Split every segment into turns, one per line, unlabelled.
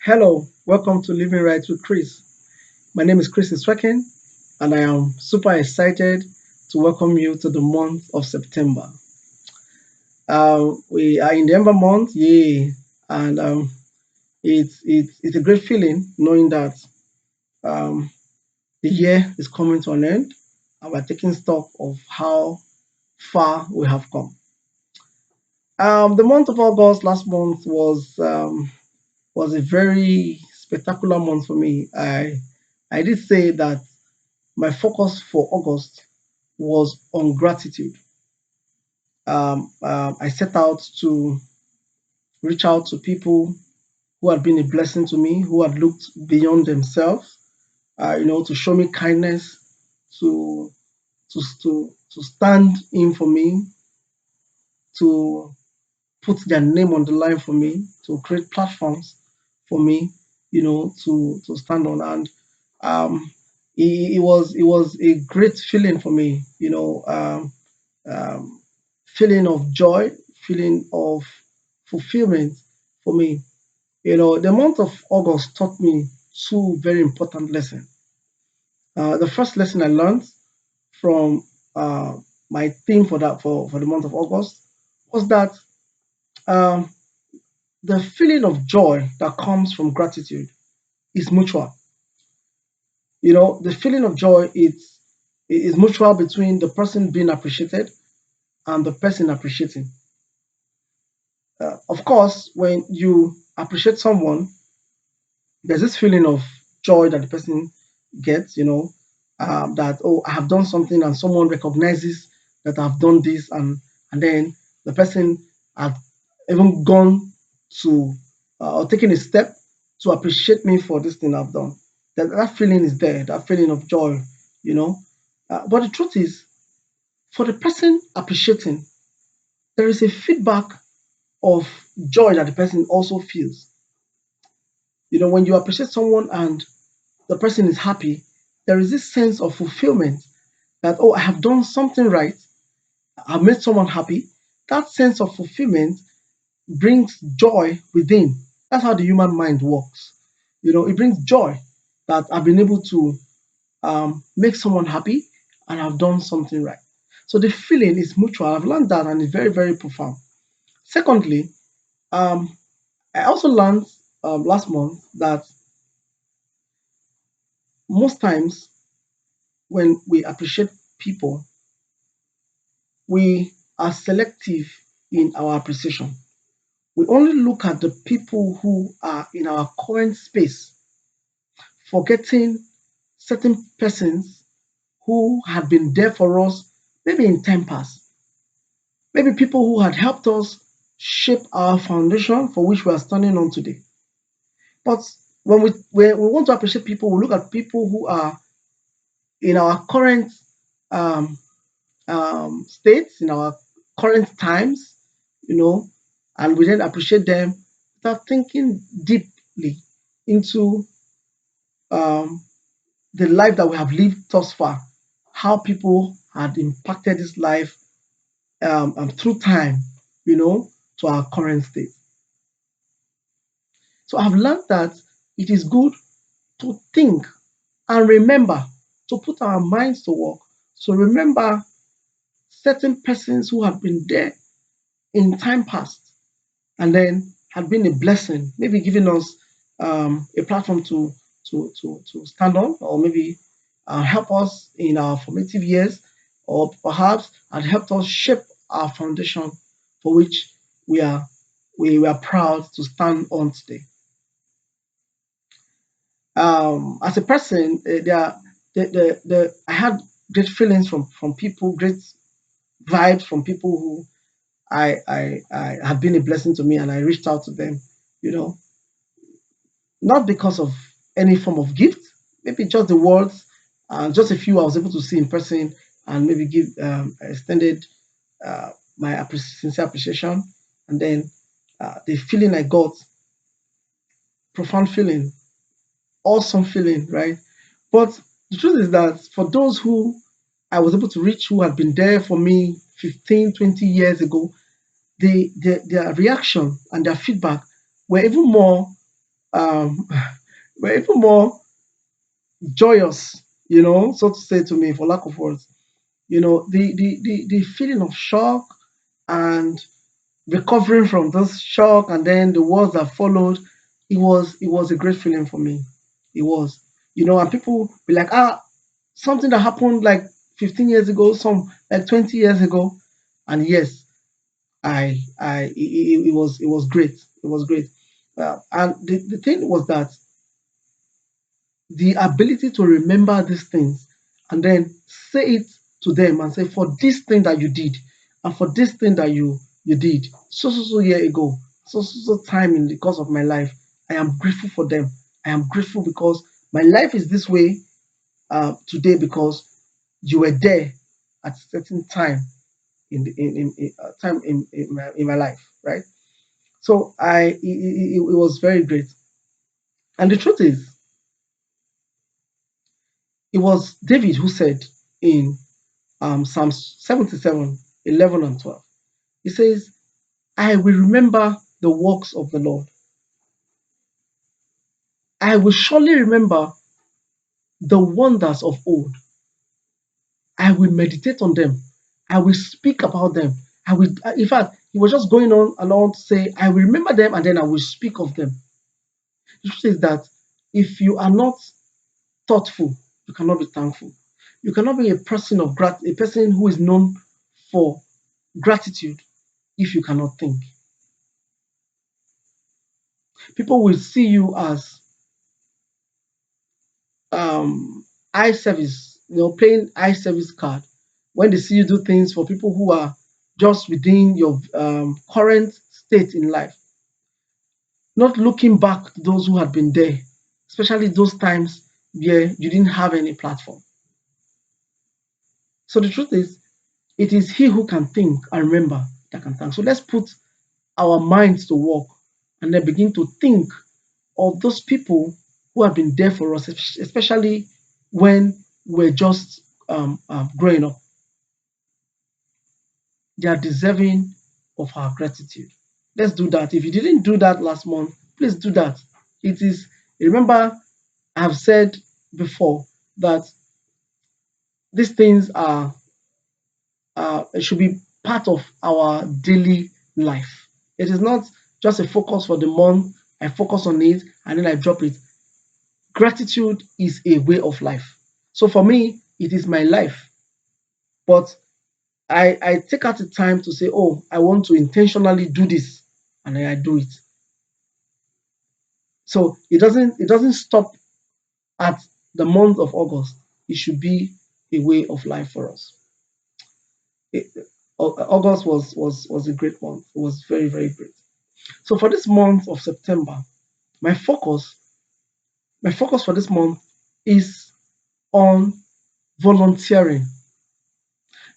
Hello, welcome to Living Right with Chris. My name is Chris Iswakin, and I am super excited to welcome you to the month of September. We are in the Ember month, yay, and it's a great feeling knowing that um, the year is coming to an end, and we're taking stock of how far we have come. The month of August last month was a very spectacular month for me. I did say that my focus for August was on gratitude. I set out to reach out to people who had been a blessing to me, who had looked beyond themselves, to show me kindness, to to stand in for me, to put their name on the line for me, to create platforms for me, to stand on. And um, it was a great feeling for me, um, feeling of joy, feeling of fulfillment for me. The month of August taught me two very important lessons. The first lesson I learned from uh, my theme for the month of August was that um, the feeling of joy that comes from gratitude is mutual. The feeling of joy is mutual between the person being appreciated and the person appreciating. Of course, when you appreciate someone, there's this feeling of joy that the person gets, that, oh, I have done something and someone recognizes that I've done this, and then the person have even gone to or taken a step to appreciate me for this thing I've done. That feeling is there, that feeling of joy, you know. But the truth is, for the person appreciating, there is a feedback of joy that the person also feels. When you appreciate someone and the person is happy, there is this sense of fulfillment that, oh, I have done something right, I've made someone happy. That sense of fulfillment brings joy within. That's how the human mind works. It brings joy that I've been able to make someone happy and I've done something right. So the feeling is mutual. I've learned that and it's very, very profound. Secondly, um, I also learned last month that most times when we appreciate people, we are selective in our appreciation. We only look at the people who are in our current space, forgetting certain persons who had been there for us, maybe in time past, maybe people who had helped us shape our foundation for which we are standing on today. But when we want to appreciate people, we look at people who are in our current um, states, in our current times, you know, and we then appreciate them without thinking deeply into um, the life that we have lived thus far, how people had impacted this life and through time, to our current state. So I've learned that it is good to think and remember, to put our minds to work. So remember certain persons who have been there in time past and then had been a blessing, maybe giving us a platform to stand on, or maybe help us in our formative years, or perhaps had helped us shape our foundation for which we are we were proud to stand on today. As a person, I had great feelings from people, great vibes from people who I have been a blessing to me, and I reached out to them, you know, not because of any form of gift, maybe just the words, and just a few I was able to see in person, and maybe give extended my sincere appreciation, and then the feeling I got, profound feeling, awesome feeling, right? But the truth is that for those who I was able to reach, who had been there for me 15, 20 years ago, their reaction and their feedback were even more um, were even more joyous, so to say, to me, for lack of words. The feeling of shock and recovering from this shock, and then the words that followed, it was a great feeling for me. It was, and people be like, something that happened like 15 years ago, some like 20 years ago, and yes, it was great. It was great. And the thing was that the ability to remember these things and then say it to them and say, for this thing that you did, and for this thing that you did so year ago, so time in the course of my life, I am grateful for them. I am grateful because my life is this way today because you were there at a certain time in time in my life, right? So it was very great. And the truth is, it was David who said in Psalm 77, 11 and 12. He says, I will remember the works of the Lord. I will surely remember the wonders of old. I will meditate on them. I will speak about them. In fact, he was just going on and on to say, I will remember them and then I will speak of them. The truth is that if you are not thoughtful, you cannot be thankful. You cannot be a person a person who is known for gratitude if you cannot think. People will see you as um, eye service, playing eye service card when they see you do things for people who are just within your current state in life, not looking back to those who had been there, especially those times where you didn't have any platform. So the truth is, it is he who can think and remember that can thank. So let's put our minds to work and then begin to think of those people who have been there for us, especially when we're just growing up. They are deserving of our gratitude. Let's do that. If you didn't do that last month, please do that. It is, remember, I've said before that these things it should be part of our daily life. It is not just a focus for the month. I focus on it and then I drop it. Gratitude is a way of life. So for me, it is my life. But I take out the time to say, oh, I want to intentionally do this, and then I do it. So it doesn't stop at the month of August. It should be a way of life for us. It, August was a great month. It was very, very great. So for this month of September, my focus my focus for this month is on volunteering.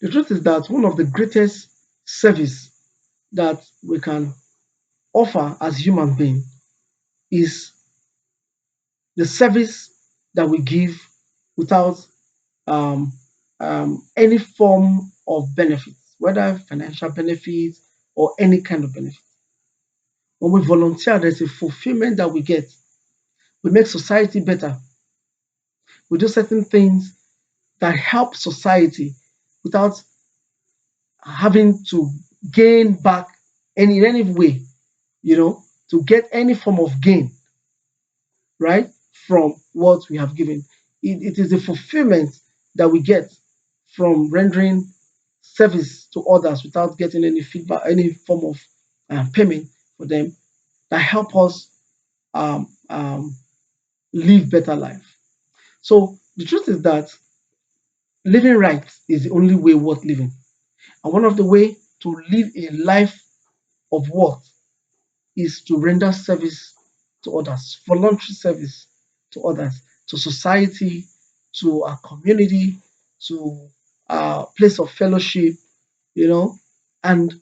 The truth is that one of the greatest service that we can offer as human beings is the service that we give without um, any form of benefits, whether financial benefits or any kind of benefit. When we volunteer, there's a fulfillment that we get. We make society better. We do certain things that help society without having to gain back in any way, to get any form of gain, right, from what we have given. It is the fulfillment that we get from rendering service to others without getting any feedback, any form of payment for them, that help us um, um, live better life. So the truth is that living right is the only way worth living, and one of the way to live a life of worth is to render service to others, voluntary service to others, to society, to our community, to our place of fellowship, you know. And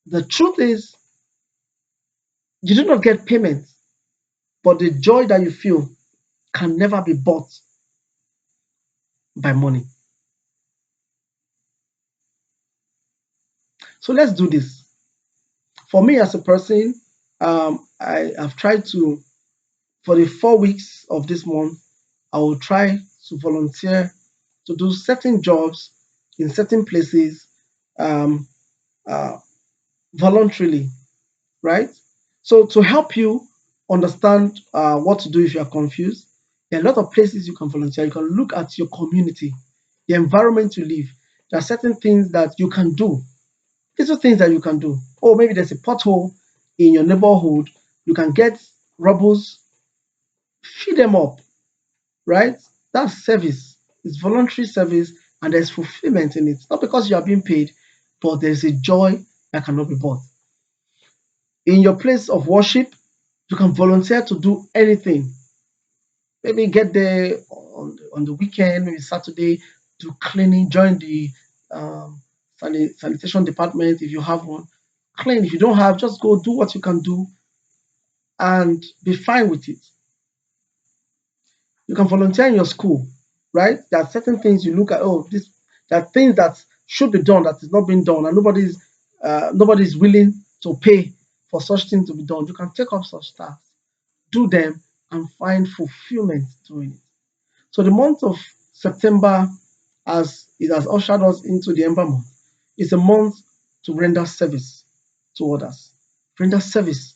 the truth is, you do not get payment, but the joy that you feel can never be bought by money. So let's do this. For me as a person, I have tried to. For the 4 weeks of this month, I will try to volunteer to do certain jobs in certain places, um, uh, voluntarily, right? So to help you understand what to do if you are confused, there are a lot of places you can volunteer. You can look at your community, the environment you live. There are certain things that you can do. These are things that you can do. Oh, maybe there's a pothole in your neighborhood. You can get rubbles, fill them up, right? That's service. It's voluntary service, and there's fulfillment in it. Not because you are being paid, but there's a joy that cannot be bought. In your place of worship, you can volunteer to do anything. Maybe get there on the weekend, maybe Saturday, do cleaning, join the sanitation department if you have one. Clean. If you don't have, just go do what you can do and be fine with it. You can volunteer in your school, right? There are certain things you look at. Oh, this there are things that should be done that is not being done, and nobody's willing to pay for such things to be done. You can take up such tasks, do them, and find fulfillment doing it. So the month of September, as it has ushered us into the Ember month, is a month to render service to others, render service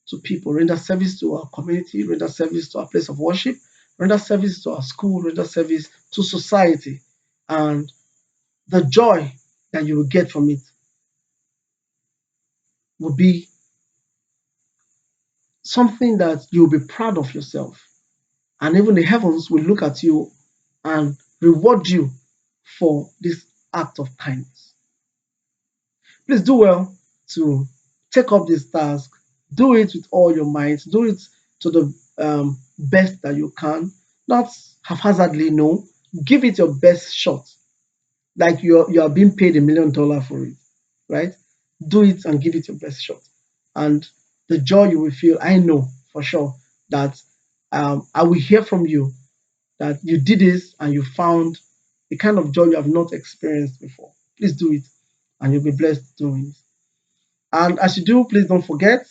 to people, render service to our community, render service to our place of worship, render service to our school, render service to society. And the joy that you will get from it will be something that you'll be proud of yourself. And even the heavens will look at you and reward you for this act of kindness. Please do well to take up this task. Do it with all your might. Do it to the best that you can. Not haphazardly, no. Give it your best shot. Like you are being paid $1 million for it, right? Do it and give it your best shot. And the joy you will feel, I know for sure that I will hear from you that you did this and you found the kind of joy you have not experienced before. Please do it and you'll be blessed doing it. And as you do, please don't forget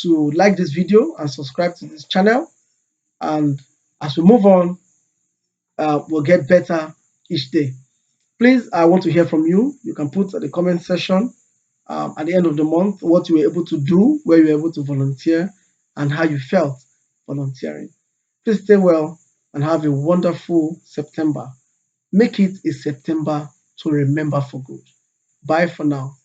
to like this video and subscribe to this channel. And as we move on, we'll get better each day. Please, I want to hear from you. You can put at the comment section at the end of the month what you were able to do, where you were able to volunteer, and how you felt volunteering. Please stay well and have a wonderful September. Make it a September to remember for good. Bye for now.